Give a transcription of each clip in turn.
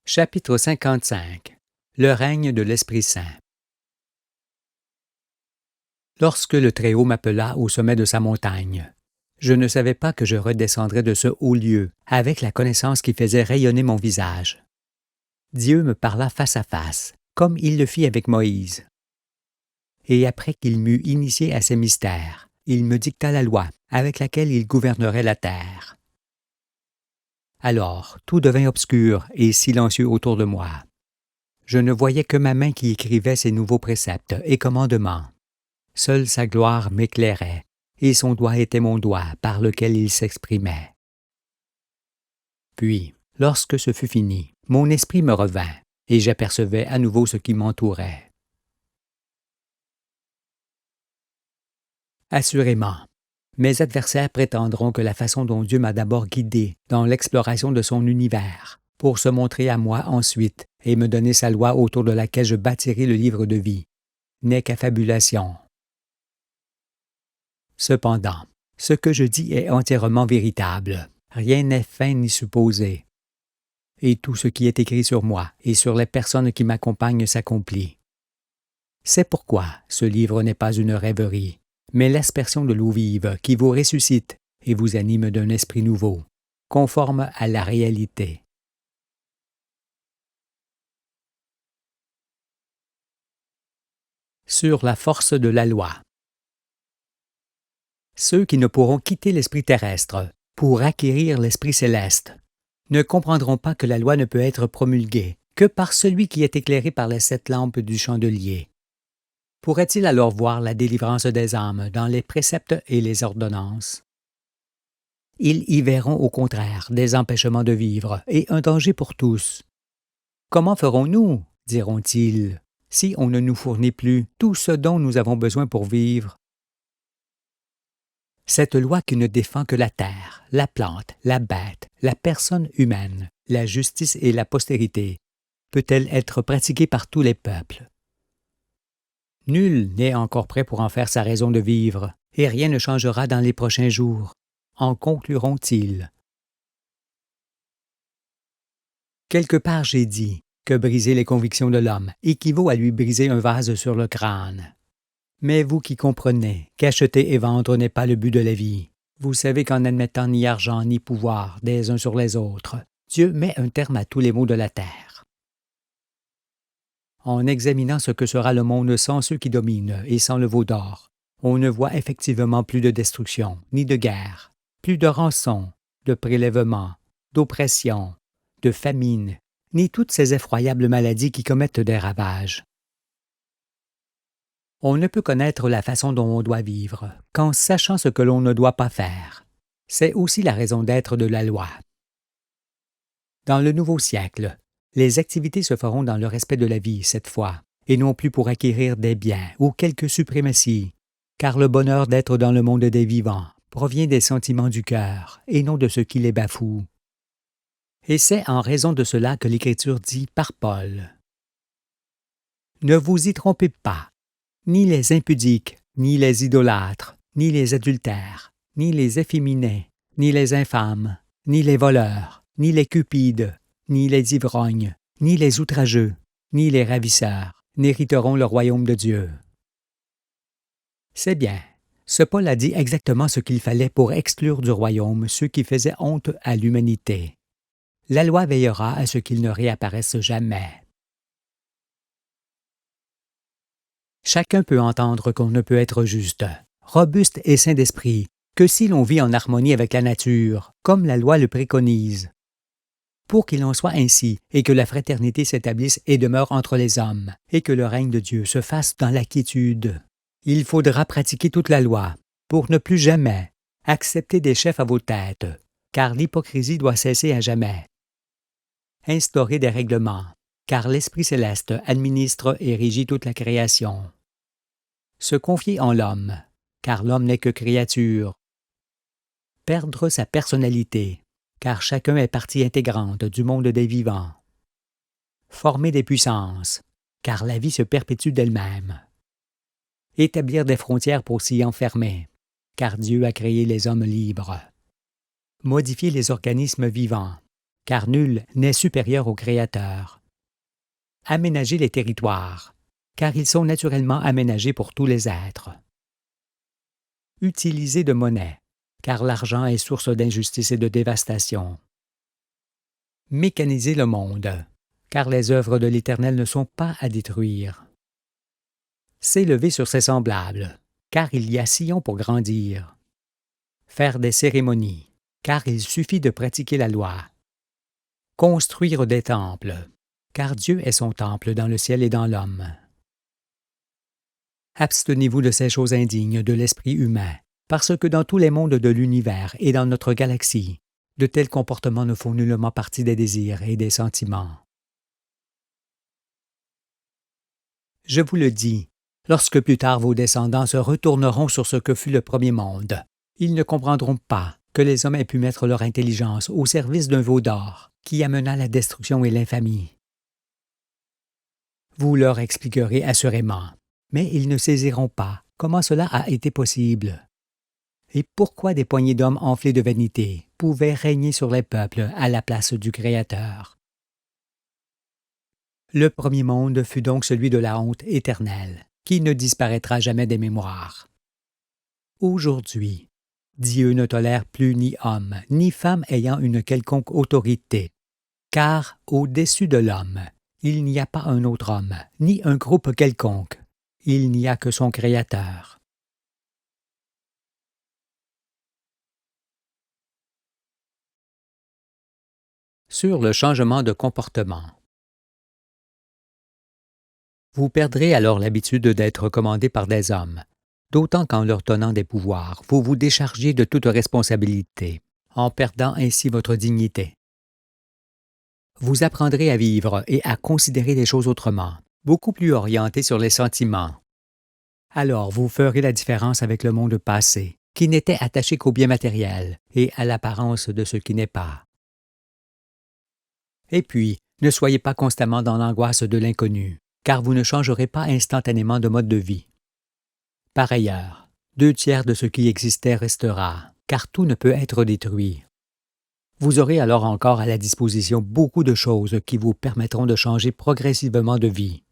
Chapitre 55. Le règne de l'Esprit Saint. Lorsque le Très-Haut m'appela au sommet de sa montagne, je ne savais pas que je redescendrais de ce haut lieu avec la connaissance qui faisait rayonner mon visage. Dieu me parla face à face, comme il le fit avec Moïse. Et après qu'il m'eut initié à ces mystères, il me dicta la loi avec laquelle il gouvernerait la terre. Alors, tout devint obscur et silencieux autour de moi. Je ne voyais que ma main qui écrivait ces nouveaux préceptes et commandements. Seule sa gloire m'éclairait, et son doigt était mon doigt par lequel il s'exprimait. Puis, lorsque ce fut fini, mon esprit me revint, et j'apercevais à nouveau ce qui m'entourait. Assurément, mes adversaires prétendront que la façon dont Dieu m'a d'abord guidé dans l'exploration de son univers, pour se montrer à moi ensuite et me donner sa loi autour de laquelle je bâtirai le livre de vie, n'est qu'affabulation. Cependant, ce que je dis est entièrement véritable, rien n'est feint ni supposé. Et tout ce qui est écrit sur moi et sur les personnes qui m'accompagnent s'accomplit. C'est pourquoi ce livre n'est pas une rêverie, mais l'aspersion de l'eau vive qui vous ressuscite et vous anime d'un esprit nouveau, conforme à la réalité. Sur la force de la loi. Ceux qui ne pourront quitter l'esprit terrestre pour acquérir l'esprit céleste ne comprendront pas que la loi ne peut être promulguée que par celui qui est éclairé par les 7 lampes du chandelier. Pourrait-il alors voir la délivrance des âmes dans les préceptes et les ordonnances? Ils y verront au contraire des empêchements de vivre et un danger pour tous. Comment ferons-nous, diront-ils, si on ne nous fournit plus tout ce dont nous avons besoin pour vivre? Cette loi qui ne défend que la terre, la plante, la bête, la personne humaine, la justice et la postérité, peut-elle être pratiquée par tous les peuples? Nul n'est encore prêt pour en faire sa raison de vivre, et rien ne changera dans les prochains jours, en concluront-ils. Quelque part j'ai dit que briser les convictions de l'homme équivaut à lui briser un vase sur le crâne. Mais vous qui comprenez qu'acheter et vendre n'est pas le but de la vie, vous savez qu'en n'admettant ni argent ni pouvoir des uns sur les autres, Dieu met un terme à tous les maux de la terre. En examinant ce que sera le monde sans ceux qui dominent et sans le veau d'or, on ne voit effectivement plus de destruction, ni de guerre, plus de rançon, de prélèvement, d'oppression, de famine, ni toutes ces effroyables maladies qui commettent des ravages. On ne peut connaître la façon dont on doit vivre qu'en sachant ce que l'on ne doit pas faire. C'est aussi la raison d'être de la loi. Dans le nouveau siècle, les activités se feront dans le respect de la vie cette fois, et non plus pour acquérir des biens ou quelque suprématie, car le bonheur d'être dans le monde des vivants provient des sentiments du cœur et non de ce qui les bafoue. Et c'est en raison de cela que l'Écriture dit par Paul: « Ne vous y trompez pas, ni les impudiques, ni les idolâtres, ni les adultères, ni les efféminés, ni les infâmes, ni les voleurs, ni les cupides, ni les ivrognes, ni les outrageux, ni les ravisseurs n'hériteront le royaume de Dieu. » C'est bien, ce Paul a dit exactement ce qu'il fallait pour exclure du royaume ceux qui faisaient honte à l'humanité. La loi veillera à ce qu'ils ne réapparaissent jamais. Chacun peut entendre qu'on ne peut être juste, robuste et saint d'esprit que si l'on vit en harmonie avec la nature, comme la loi le préconise. Pour qu'il en soit ainsi, et que la fraternité s'établisse et demeure entre les hommes, et que le règne de Dieu se fasse dans la quiétude, il faudra pratiquer toute la loi, pour ne plus jamais accepter des chefs à vos têtes, car l'hypocrisie doit cesser à jamais. Instaurer des règlements, car l'Esprit céleste administre et régit toute la création. Se confier en l'homme, car l'homme n'est que créature. Perdre sa personnalité, car chacun est partie intégrante du monde des vivants. Former des puissances, car la vie se perpétue d'elle-même. Établir des frontières pour s'y enfermer, car Dieu a créé les hommes libres. Modifier les organismes vivants, car nul n'est supérieur au Créateur. Aménager les territoires, car ils sont naturellement aménagés pour tous les êtres. Utiliser de monnaie, car l'argent est source d'injustice et de dévastation. Mécaniser le monde, car les œuvres de l'Éternel ne sont pas à détruire. S'élever sur ses semblables, car il y a Sion pour grandir. Faire des cérémonies, car il suffit de pratiquer la loi. Construire des temples, car Dieu est son temple dans le ciel et dans l'homme. Abstenez-vous de ces choses indignes de l'esprit humain, parce que dans tous les mondes de l'univers et dans notre galaxie, de tels comportements ne font nullement partie des désirs et des sentiments. Je vous le dis, lorsque plus tard vos descendants se retourneront sur ce que fut le premier monde, ils ne comprendront pas que les hommes aient pu mettre leur intelligence au service d'un veau d'or qui amena la destruction et l'infamie. Vous leur expliquerez assurément, mais ils ne saisiront pas comment cela a été possible. Et pourquoi des poignées d'hommes enflés de vanité pouvaient régner sur les peuples à la place du Créateur. Le premier monde fut donc celui de la honte éternelle, qui ne disparaîtra jamais des mémoires. Aujourd'hui, Dieu ne tolère plus ni homme, ni femme ayant une quelconque autorité, car au-dessus de l'homme, il n'y a pas un autre homme, ni un groupe quelconque, il n'y a que son Créateur. Sur le changement de comportement. Vous perdrez alors l'habitude d'être commandé par des hommes, d'autant qu'en leur donnant des pouvoirs, vous vous déchargez de toute responsabilité, en perdant ainsi votre dignité. Vous apprendrez à vivre et à considérer les choses autrement, beaucoup plus orientés sur les sentiments. Alors vous ferez la différence avec le monde passé, qui n'était attaché qu'au bien matériel et à l'apparence de ce qui n'est pas. Et puis, ne soyez pas constamment dans l'angoisse de l'inconnu, car vous ne changerez pas instantanément de mode de vie. Par ailleurs, 2/3 de ce qui existait restera, car tout ne peut être détruit. Vous aurez alors encore à la disposition beaucoup de choses qui vous permettront de changer progressivement de vie.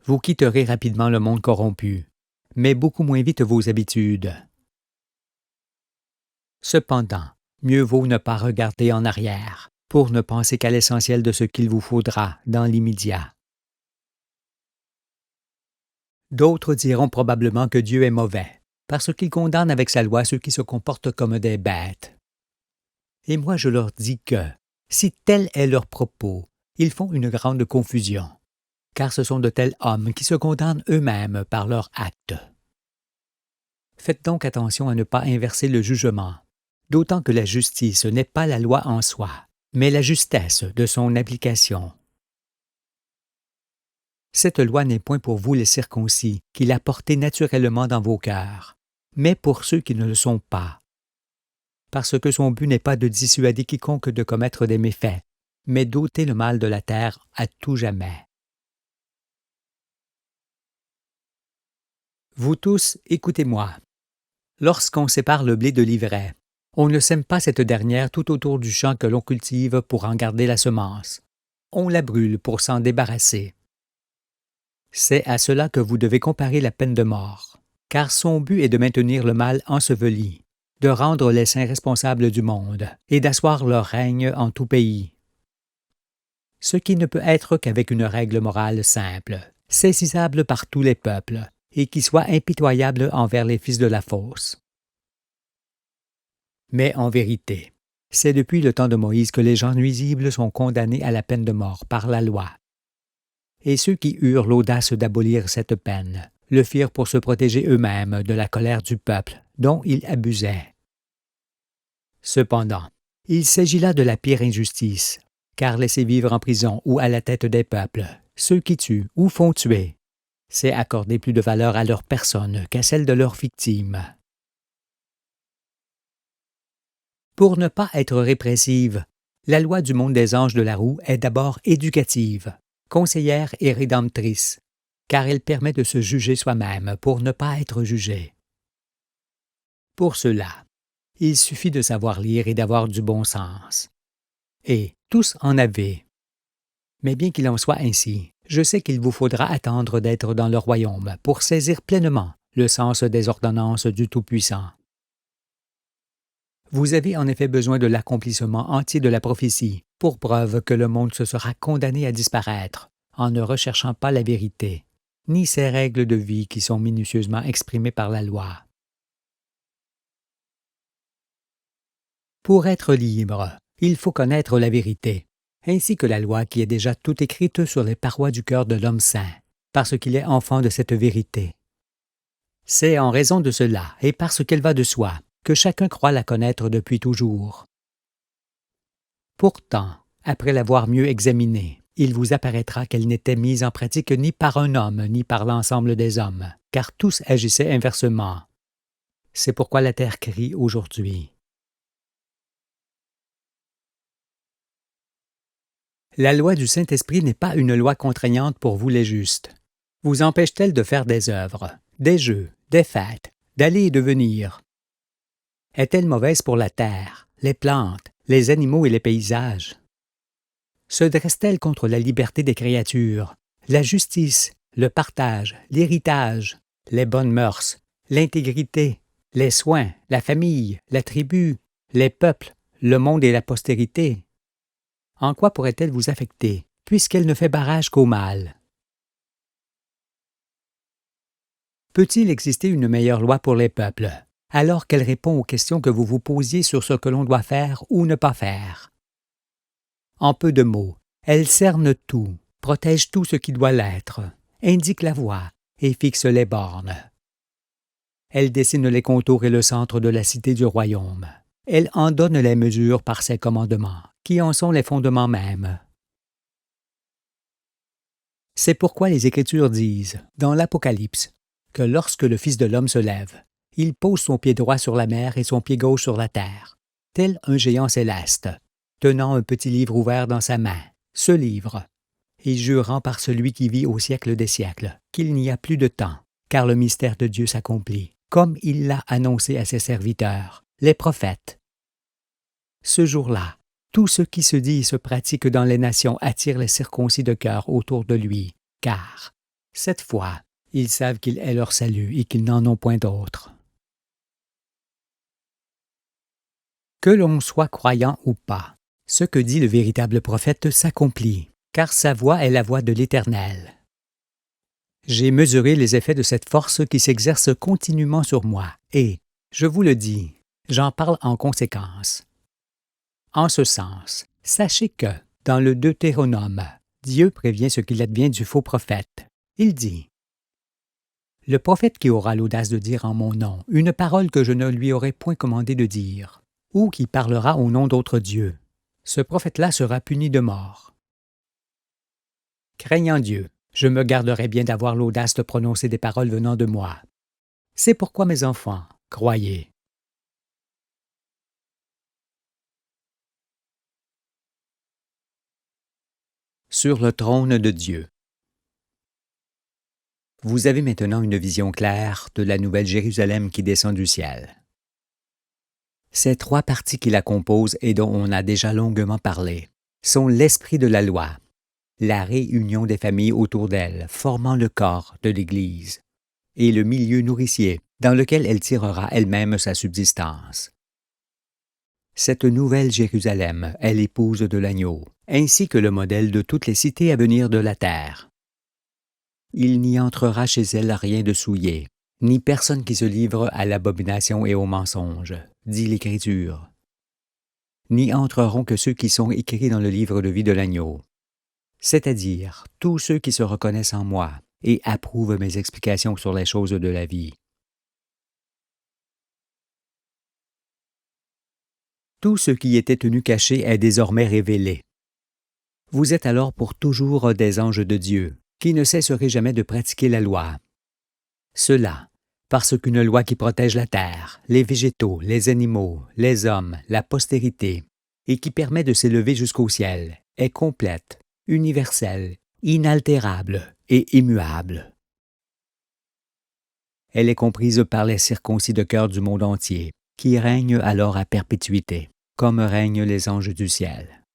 Vous quitterez rapidement le monde corrompu, mais beaucoup moins vite vos habitudes. Cependant, mieux vaut ne pas regarder en arrière, pour ne penser qu'à l'essentiel de ce qu'il vous faudra dans l'immédiat. D'autres diront probablement que Dieu est mauvais, parce qu'il condamne avec sa loi ceux qui se comportent comme des bêtes. Et moi je leur dis que, si tel est leur propos, ils font une grande confusion, car ce sont de tels hommes qui se condamnent eux-mêmes par leurs actes. Faites donc attention à ne pas inverser le jugement, d'autant que la justice n'est pas la loi en soi, mais la justesse de son application. Cette loi n'est point pour vous les circoncis, qui la portez naturellement dans vos cœurs, mais pour ceux qui ne le sont pas. Parce que son but n'est pas de dissuader quiconque de commettre des méfaits, mais d'ôter le mal de la terre à tout jamais. Vous tous, écoutez-moi. Lorsqu'on sépare le blé de l'ivraie, on ne sème pas cette dernière tout autour du champ que l'on cultive pour en garder la semence. On la brûle pour s'en débarrasser. C'est à cela que vous devez comparer la peine de mort, car son but est de maintenir le mal enseveli, de rendre les saints responsables du monde et d'asseoir leur règne en tout pays. Ce qui ne peut être qu'avec une règle morale simple, saisissable par tous les peuples, et qui soit impitoyable envers les fils de la fausse. Mais en vérité, c'est depuis le temps de Moïse que les gens nuisibles sont condamnés à la peine de mort par la loi. Et ceux qui eurent l'audace d'abolir cette peine le firent pour se protéger eux-mêmes de la colère du peuple dont ils abusaient. Cependant, il s'agit là de la pire injustice, car laisser vivre en prison ou à la tête des peuples ceux qui tuent ou font tuer, c'est accorder plus de valeur à leur personne qu'à celle de leurs victimes. Pour ne pas être répressive, la loi du monde des anges de la roue est d'abord éducative, conseillère et rédemptrice, car elle permet de se juger soi-même pour ne pas être jugé. Pour cela, il suffit de savoir lire et d'avoir du bon sens. et tous en avaient. Mais bien qu'il en soit ainsi, je sais qu'il vous faudra attendre d'être dans le royaume pour saisir pleinement le sens des ordonnances du Tout-Puissant. Vous avez en effet besoin de l'accomplissement entier de la prophétie, pour preuve que le monde se sera condamné à disparaître, en ne recherchant pas la vérité, ni ces règles de vie qui sont minutieusement exprimées par la loi. Pour être libre, il faut connaître la vérité, ainsi que la loi qui est déjà toute écrite sur les parois du cœur de l'homme saint, parce qu'il est enfant de cette vérité. C'est en raison de cela, et parce qu'elle va de soi, que chacun croit la connaître depuis toujours. Pourtant, après l'avoir mieux examinée, il vous apparaîtra qu'elle n'était mise en pratique ni par un homme, ni par l'ensemble des hommes, car tous agissaient inversement. C'est pourquoi la terre crie aujourd'hui. La loi du Saint-Esprit n'est pas une loi contraignante pour vous les justes. Vous empêche-t-elle de faire des œuvres, des jeux, des fêtes, d'aller et de venir? Est-elle mauvaise pour la terre, les plantes, les animaux et les paysages? Se dresse-t-elle contre la liberté des créatures, la justice, le partage, l'héritage, les bonnes mœurs, l'intégrité, les soins, la famille, la tribu, les peuples, le monde et la postérité? En quoi pourrait-elle vous affecter, puisqu'elle ne fait barrage qu'au mal? Peut-il exister une meilleure loi pour les peuples, alors qu'elle répond aux questions que vous vous posiez sur ce que l'on doit faire ou ne pas faire? En peu de mots, elle cerne tout, protège tout ce qui doit l'être, indique la voie et fixe les bornes. Elle dessine les contours et le centre de la cité du royaume. Elle en donne les mesures par ses commandements, qui en sont les fondements mêmes. C'est pourquoi les Écritures disent, dans l'Apocalypse, que lorsque le Fils de l'homme se lève, il pose son pied droit sur la mer et son pied gauche sur la terre, tel un géant céleste, tenant un petit livre ouvert dans sa main, ce livre, et jurant par celui qui vit au siècle des siècles, qu'il n'y a plus de temps, car le mystère de Dieu s'accomplit, comme il l'a annoncé à ses serviteurs, les prophètes. Ce jour-là, tout ce qui se dit et se pratique dans les nations attire les circoncis de cœur autour de lui, car, cette fois, ils savent qu'il est leur salut et qu'ils n'en ont point d'autre. Que l'on soit croyant ou pas, ce que dit le véritable prophète s'accomplit, car sa voix est la voix de l'Éternel. J'ai mesuré les effets de cette force qui s'exerce continuellement sur moi, et, je vous le dis, j'en parle en conséquence. En ce sens, sachez que, dans le Deutéronome, Dieu prévient ce qu'il advient du faux prophète. Il dit: « Le prophète qui aura l'audace de dire en mon nom une parole que je ne lui aurai point commandé de dire, ou qui parlera au nom d'autre Dieu, ce prophète-là sera puni de mort. » Craignant Dieu, je me garderai bien d'avoir l'audace de prononcer des paroles venant de moi. C'est pourquoi, mes enfants, croyez. Sur le trône de Dieu. Vous avez maintenant une vision claire de la nouvelle Jérusalem qui descend du ciel. Ces trois parties qui la composent et dont on a déjà longuement parlé sont l'esprit de la loi, la réunion des familles autour d'elle formant le corps de l'Église, et le milieu nourricier dans lequel elle tirera elle-même sa subsistance. Cette nouvelle Jérusalem est l'épouse de l'agneau, ainsi que le modèle de toutes les cités à venir de la terre. Il n'y entrera chez elle rien de souillé, ni personne qui se livre à l'abomination et au mensonge, dit l'Écriture. N'y entreront que ceux qui sont écrits dans le livre de vie de l'agneau, c'est-à-dire tous ceux qui se reconnaissent en moi et approuvent mes explications sur les choses de la vie. Tout ce qui était tenu caché est désormais révélé. Vous êtes alors pour toujours des anges de Dieu, qui ne cesseraient jamais de pratiquer la loi. Cela, parce qu'une loi qui protège la terre, les végétaux, les animaux, les hommes, la postérité, et qui permet de s'élever jusqu'au ciel, est complète, universelle, inaltérable et immuable. Elle est comprise par les circoncis de cœur du monde entier, qui règnent alors à perpétuité, comme règnent les anges du ciel.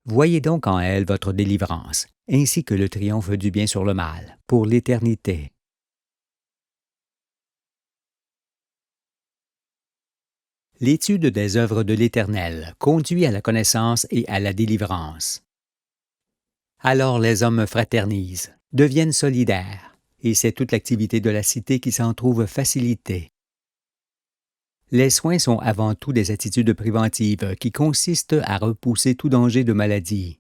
Voyez donc en elle votre délivrance, ainsi que le triomphe du bien sur le mal, pour l'éternité. L'étude des œuvres de l'Éternel conduit à la connaissance et à la délivrance. Alors les hommes fraternisent, deviennent solidaires, et c'est toute l'activité de la cité qui s'en trouve facilitée. Les soins sont avant tout des attitudes préventives qui consistent à repousser tout danger de maladie.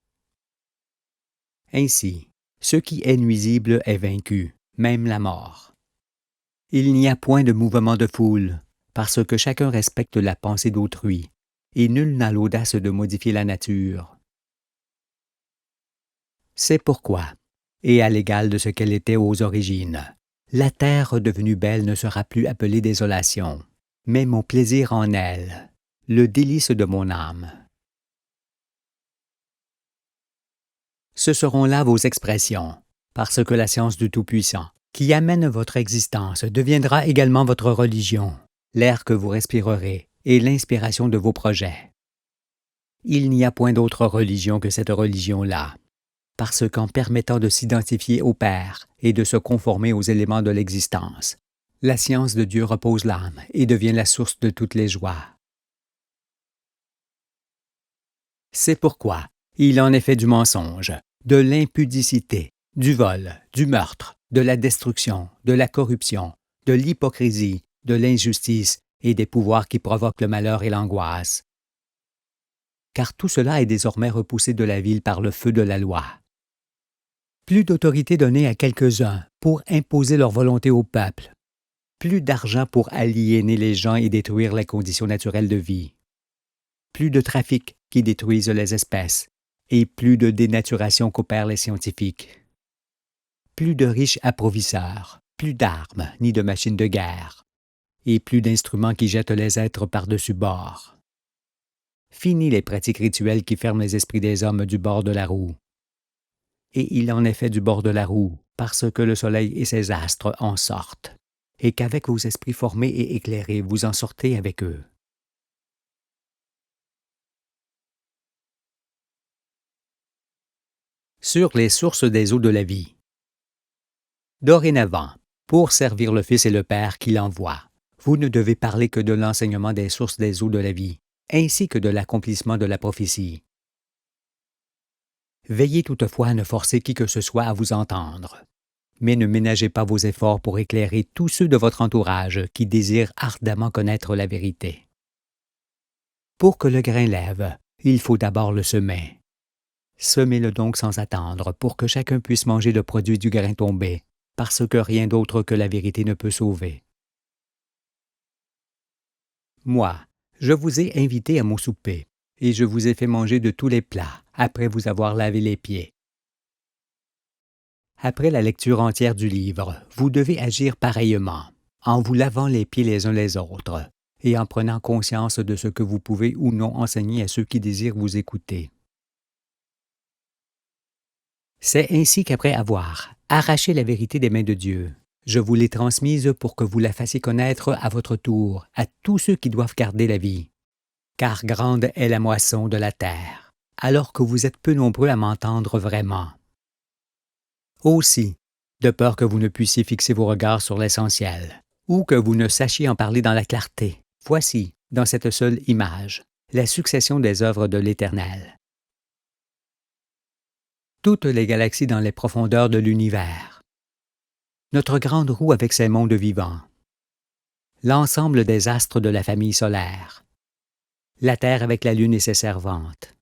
Ainsi, ce qui est nuisible est vaincu, même la mort. Il n'y a point de mouvement de foule, parce que chacun respecte la pensée d'autrui, et nul n'a l'audace de modifier la nature. C'est pourquoi, et à l'égal de ce qu'elle était aux origines, la terre devenue belle ne sera plus appelée désolation, mais mon plaisir en elle, le délice de mon âme. Ce seront là vos expressions, parce que la science du Tout-Puissant, qui amène votre existence, deviendra également votre religion, l'air que vous respirerez et l'inspiration de vos projets. Il n'y a point d'autre religion que cette religion-là, parce qu'en permettant de s'identifier au Père et de se conformer aux éléments de l'existence, la science de Dieu repose l'âme et devient la source de toutes les joies. C'est pourquoi il en est fait du mensonge, de l'impudicité, du vol, du meurtre, de la destruction, de la corruption, de l'hypocrisie, de l'injustice et des pouvoirs qui provoquent le malheur et l'angoisse. Car tout cela est désormais repoussé de la ville par le feu de la loi. Plus d'autorité donnée à quelques-uns pour imposer leur volonté au peuple. Plus d'argent pour aliéner les gens et détruire les conditions naturelles de vie. Plus de trafic qui détruisent les espèces, et plus de dénaturation qu'opèrent les scientifiques. Plus de riches approvisseurs, plus d'armes ni de machines de guerre, et plus d'instruments qui jettent les êtres par-dessus bord. Fini les pratiques rituelles qui ferment les esprits des hommes du bord de la roue. Et il en est fait du bord de la roue, parce que le soleil et ses astres en sortent, et qu'avec vos esprits formés et éclairés, vous en sortez avec eux. Sur les sources des eaux de la vie. Dorénavant, pour servir le Fils et le Père qui l'envoie, vous ne devez parler que de l'enseignement des sources des eaux de la vie, ainsi que de l'accomplissement de la prophétie. Veillez toutefois à ne forcer qui que ce soit à vous entendre, mais ne ménagez pas vos efforts pour éclairer tous ceux de votre entourage qui désirent ardemment connaître la vérité. Pour que le grain lève, il faut d'abord le semer. Semez-le donc sans attendre pour que chacun puisse manger le produit du grain tombé, parce que rien d'autre que la vérité ne peut sauver. Moi, je vous ai invité à mon souper, et je vous ai fait manger de tous les plats, après vous avoir lavé les pieds. Après la lecture entière du livre, vous devez agir pareillement, en vous lavant les pieds les uns les autres, et en prenant conscience de ce que vous pouvez ou non enseigner à ceux qui désirent vous écouter. C'est ainsi qu'après avoir arraché la vérité des mains de Dieu, je vous l'ai transmise pour que vous la fassiez connaître à votre tour à tous ceux qui doivent garder la vie. Car grande est la moisson de la terre, alors que vous êtes peu nombreux à m'entendre vraiment. Aussi, de peur que vous ne puissiez fixer vos regards sur l'essentiel, ou que vous ne sachiez en parler dans la clarté, voici, dans cette seule image, la succession des œuvres de l'Éternel. Toutes les galaxies dans les profondeurs de l'univers. Notre grande roue avec ses mondes vivants. L'ensemble des astres de la famille solaire. La Terre avec la Lune et ses servantes.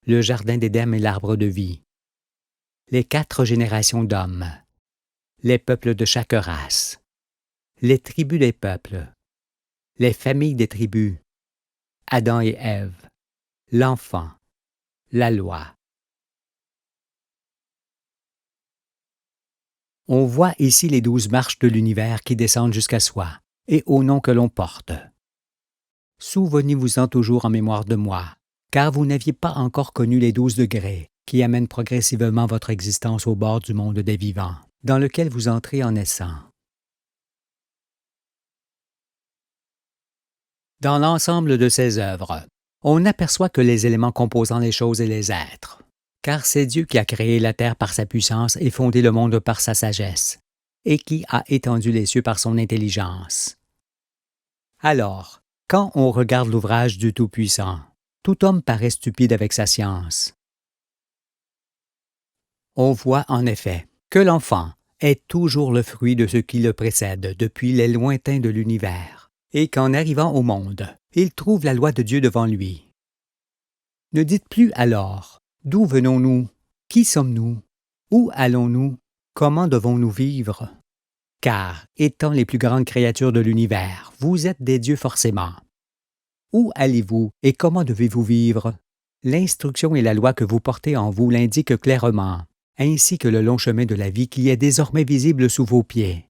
Le jardin d'Éden et l'arbre de vie. Les 4 générations d'hommes. Les peuples de chaque race. Les tribus des peuples. Les familles des tribus. Adam et Ève. L'enfant. La loi. On voit ici les 12 marches de l'univers qui descendent jusqu'à soi, et au nom que l'on porte. Souvenez-vous-en toujours en mémoire de moi, car vous n'aviez pas encore connu les 12 degrés qui amènent progressivement votre existence au bord du monde des vivants, dans lequel vous entrez en naissant. Dans l'ensemble de ces œuvres, on aperçoit que les éléments composant les choses et les êtres. Car c'est Dieu qui a créé la terre par sa puissance et fondé le monde par sa sagesse, et qui a étendu les cieux par son intelligence. Alors, quand on regarde l'ouvrage du Tout-Puissant, tout homme paraît stupide avec sa science. On voit en effet que l'enfant est toujours le fruit de ce qui le précède depuis les lointains de l'univers, et qu'en arrivant au monde, il trouve la loi de Dieu devant lui. Ne dites plus alors « D'où venons-nous? Qui sommes-nous? Où allons-nous? Comment devons-nous vivre? » Car, étant les plus grandes créatures de l'univers, vous êtes des dieux forcément. Où allez-vous et comment devez-vous vivre? L'instruction et la loi que vous portez en vous l'indiquent clairement, ainsi que le long chemin de la vie qui est désormais visible sous vos pieds.